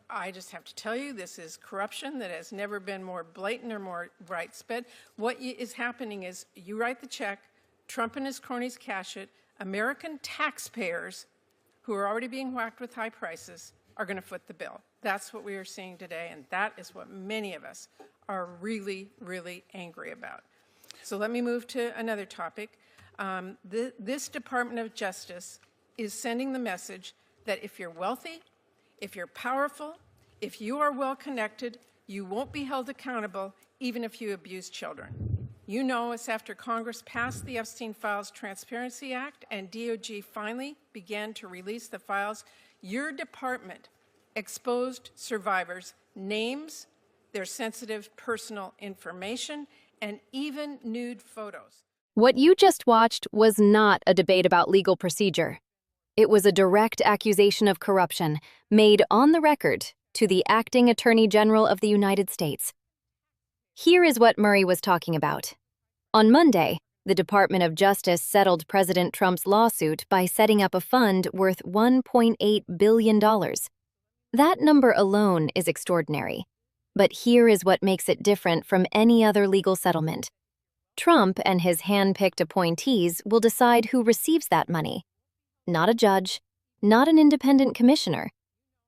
I just have to tell you, this is corruption that has never been more blatant or more widespread. What is happening is you write the check, Trump and his cronies cash it, American taxpayers who are already being whacked with high prices are going to foot the bill. That's what we are seeing today, and that is what many of us are really, really angry about. So let me move to another topic. This Department of Justice is sending the message that if you're wealthy, if you're powerful, if you are well-connected, you won't be held accountable even if you abuse children. You know, it's after Congress passed the Epstein Files Transparency Act and DOJ finally began to release the files, your department exposed survivors' names, their sensitive personal information, and even nude photos. What you just watched was not a debate about legal procedure. It was a direct accusation of corruption made on the record to the acting Attorney General of the United States. Here is what Murray was talking about. On Monday, the Department of Justice settled President Trump's lawsuit by setting up a fund worth $1.8 billion. That number alone is extraordinary. But here is what makes it different from any other legal settlement. Trump and his hand-picked appointees will decide who receives that money. Not a judge, not an independent commissioner.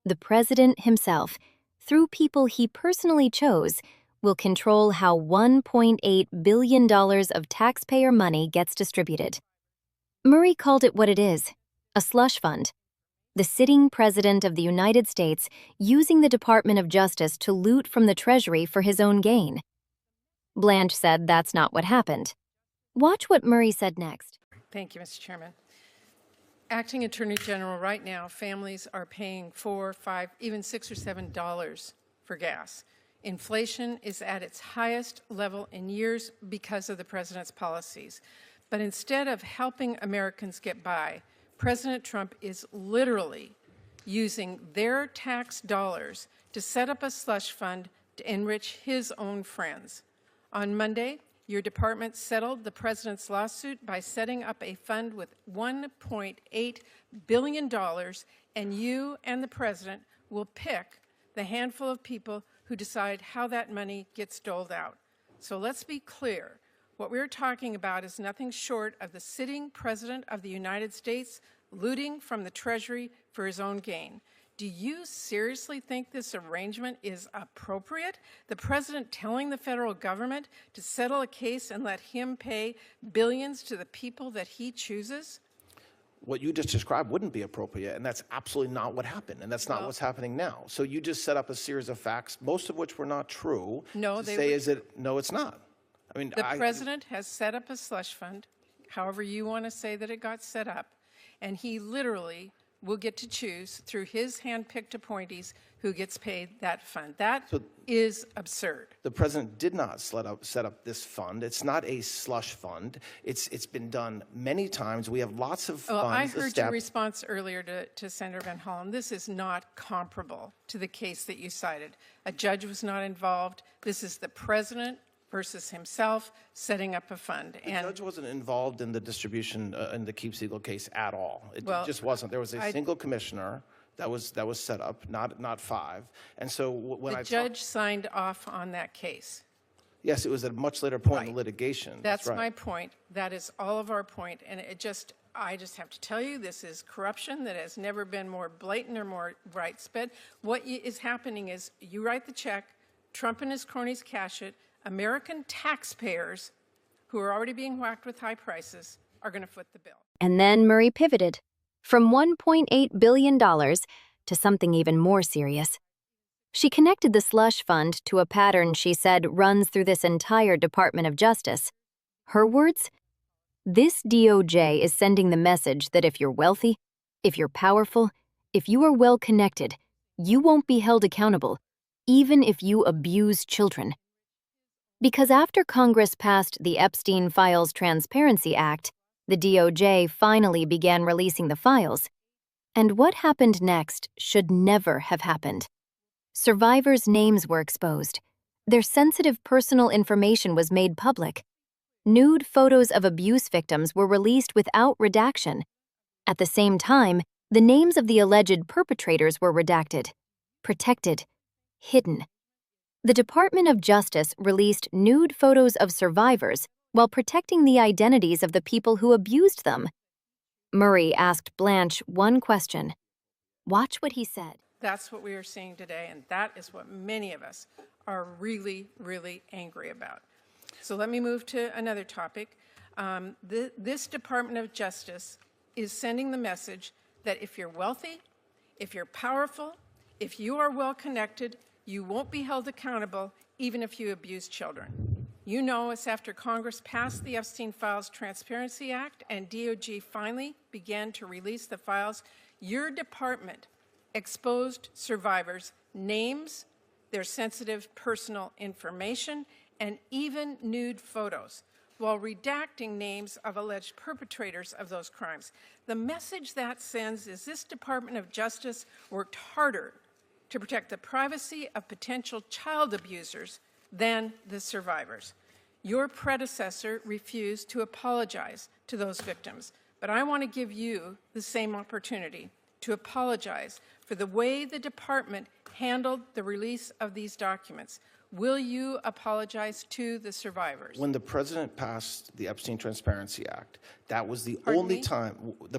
The president himself, through people he personally chose, will control how $1.8 billion of taxpayer money gets distributed. Murray called it what it is, a slush fund. The sitting president of the United States using the Department of Justice to loot from the Treasury for his own gain. Blanche said that's not what happened. Watch what Murray said next. Thank you, Mr. Chairman. Acting Attorney General, right now, families are paying $4, $5, even $6 or $7 for gas. Inflation is at its highest level in years because of the president's policies. But instead of helping Americans get by, President Trump is literally using their tax dollars to set up a slush fund to enrich his own friends. On Monday, your department settled the president's lawsuit by setting up a fund with $1.8 billion, and you and the president will pick the handful of people who decide how that money gets doled out. So let's be clear. What we're talking about is nothing short of the sitting president of the United States looting from the Treasury for his own gain. Do you seriously think this arrangement is appropriate? The president telling the federal government to settle a case and let him pay billions to the people that he chooses? What you just described wouldn't be appropriate, and that's absolutely not what happened, and that's not what's happening now. So you just set up a series of facts, most of which were not true. No, No, it's not. I mean, the president has set up a slush fund, however you want to say that it got set up, and he literally will get to choose through his hand-picked appointees who gets paid that fund. That is absurd. The president did not set up this fund. It's not a slush fund. It's been done many times. We have lots of funds. I heard your response earlier to Senator Van Hollen. This is not comparable to the case that you cited. A judge was not involved. This is the president versus himself setting up a fund. The judge wasn't involved in the distribution in the Keep Siegel case at all. It just wasn't. There was a single commissioner that was set up, not five. And so when the judge signed off on that case. Yes, it was at a much later point in the litigation. That's right. My point. That is all of our point. And I just have to tell you, this is corruption that has never been more blatant or more widespread. What is happening is you write the check, Trump and his cronies cash it, American taxpayers who are already being whacked with high prices are going to foot the bill. And then Murray pivoted from $1.8 billion to something even more serious. She connected the slush fund to a pattern she said runs through this entire Department of Justice. Her words? This DOJ is sending the message that if you're wealthy, if you're powerful, if you are well-connected, you won't be held accountable, even if you abuse children. Because after Congress passed the Epstein Files Transparency Act, the DOJ finally began releasing the files. And what happened next should never have happened. Survivors' names were exposed. Their sensitive personal information was made public. Nude photos of abuse victims were released without redaction. At the same time, the names of the alleged perpetrators were redacted. protected, hidden. The Department of Justice released nude photos of survivors while protecting the identities of the people who abused them. Murray asked Blanche one question. Watch what he said. That's what we are seeing today, and that is what many of us are really, really angry about. So let me move to another topic. This Department of Justice is sending the message that if you're wealthy, if you're powerful, if you are well-connected, you won't be held accountable even if you abuse children. You know, it's after Congress passed the Epstein Files Transparency Act and DOJ finally began to release the files, your department exposed survivors' names, their sensitive personal information, and even nude photos, while redacting names of alleged perpetrators of those crimes. The message that sends is this Department of Justice worked harder to protect the privacy of potential child abusers than the survivors. Your predecessor refused to apologize to those victims, but I want to give you the same opportunity to apologize for the way the department handled the release of these documents. Will you apologize to the survivors? When the president passed the Epstein Transparency Act, that was the only time,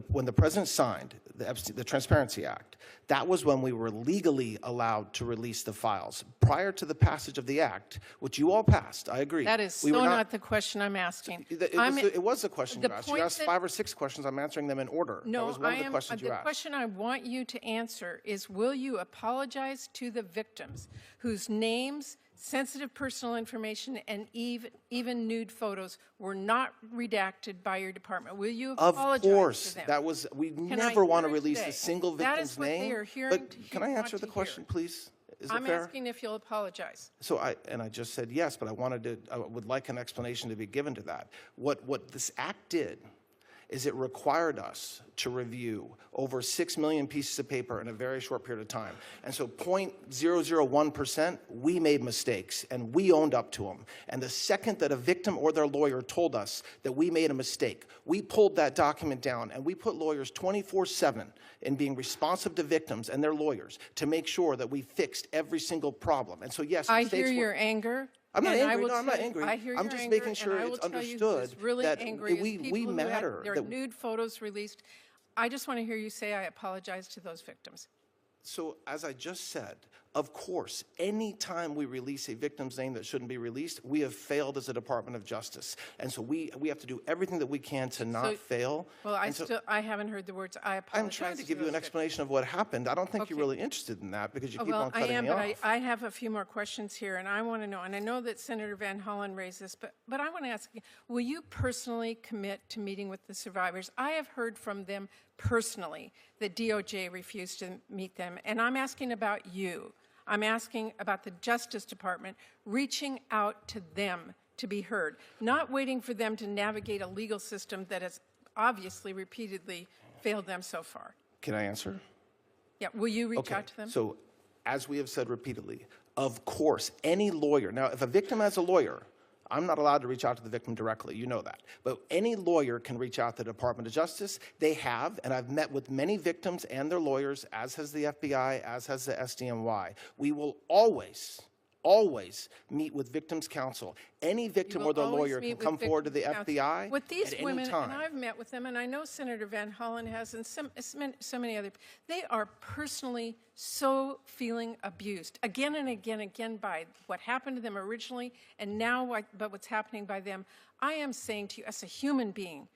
when the president signed the Transparency Act, that was when we were legally allowed to release the files. Prior to the passage of the act, which you all passed, I agree. That is so not the question I'm asking. It was the question you asked. You asked 5 or 6 questions. I'm answering them in order. No, that was one of the questions you asked. The question I want you to answer is, will you apologize to the victims whose names, sensitive personal information, and even nude photos were not redacted by your department? Will you apologize to them? Of course. That was, we never want to release a single victim's name. That is what they are hearing. But can I answer the question, please? Is I'm it fair? asking if you'll apologize. So I just said yes, but I would like an explanation to be given to that. What this act did is it required us to review over 6 million pieces of paper in a very short period of time. And so 0.001%, we made mistakes, and we owned up to them. And the second that a victim or their lawyer told us that we made a mistake, we pulled that document down, and we put lawyers 24/7 in being responsive to victims and their lawyers to make sure that we fixed every single problem. And so, yes, I hear your anger. I'm not angry. No, I'm not angry. I hear I'm just making sure it's understood that we matter. There are nude photos released. I just want to hear you say, I apologize to those victims. So, as I just said, of course, any time we release a victim's name that shouldn't be released, we have failed as a Department of Justice. And so we have to do everything that we can to not fail. Well, I haven't heard the words, I apologize. I'm trying to give you an explanation of what happened. I don't think you're really interested in that because you keep on cutting me off. But I have a few more questions here, and I want to know, and I know that Senator Van Hollen raised this, but I want to ask you, will you personally commit to meeting with the survivors? I have heard from them personally that DOJ refused to meet them, and I'm asking about you. I'm asking about the Justice Department reaching out to them to be heard, not waiting for them to navigate a legal system that has obviously repeatedly failed them so far. Can I answer? Yeah, will you reach out to them? So, as we have said repeatedly, of course, any lawyer, now if a victim has a lawyer, I'm not allowed to reach out to the victim directly, you know that. But any lawyer can reach out to the Department of Justice. They have, and I've met with many victims and their lawyers, as has the FBI, as has the SDNY. We will always meet with victims' counsel. Any victim or their lawyer can come forward to the FBI with these at women, any time. and I've met with them, and I know Senator Van Hollen has, and so many other. They are personally so feeling abused again and again by what happened to them originally, and now what's happening by them. I am saying to you, as a human being,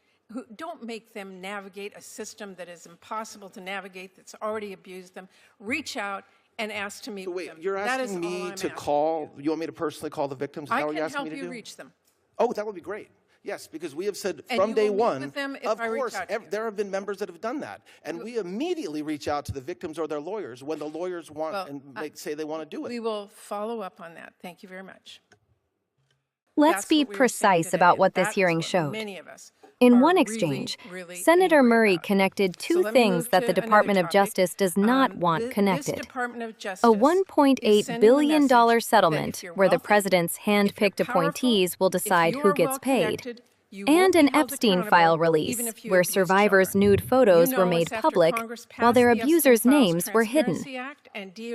don't make them navigate a system that is impossible to navigate, that's already abused them. Reach out and ask to meet with them. You're asking me to call, you want me to personally call the victims? Is that what you're asking me to do? I can help you reach them. Oh, that would be great. Yes, because we have said from day one, of course, there have been members that have done that. And we immediately reach out to the victims or their lawyers when the lawyers want and say they want to do it. We will follow up on that. Thank you very much. Let's be precise about what this hearing showed. Many of us In one exchange, Senator Murray connected two things that the Department of Justice does not want connected. A $1.8 billion settlement where the president's hand-picked appointees will decide who gets paid, and an Epstein file release, where survivors' nude photos were made public while their abusers' names were hidden.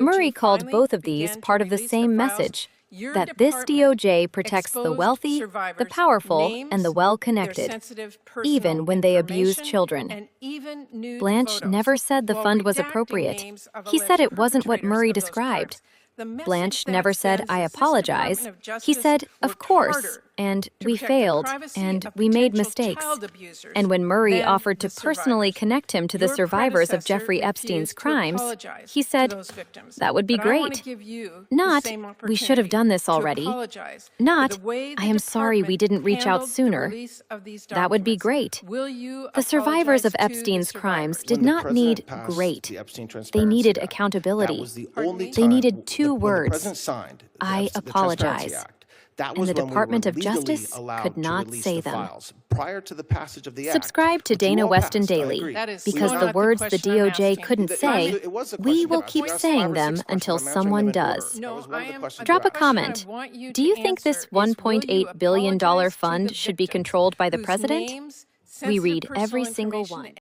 Murray called both of these part of the same message, that this DOJ protects the wealthy, the powerful, and the well-connected, even when they abuse children. Blanche never said the fund was appropriate. He said it wasn't what Murray described. Blanche never said, "I apologize." He said, "Of course, and we failed, and we made mistakes." And when Murray offered to personally connect him to the survivors of Jeffrey Epstein's crimes, he said, "That would be great." Not, "We should have done this already." Not, "I am sorry we didn't reach out sooner." That would be great. The survivors of Epstein's crimes did not need great. They needed accountability. They needed two words: "I apologize." And the Department of Justice could not say them. Prior to the passage of the act. Subscribe to Dana Weston Daily, because the words the DOJ couldn't say, we will keep saying them until someone does. Drop a comment. Do you think this $1.8 billion fund should be controlled by the president? We read every single one.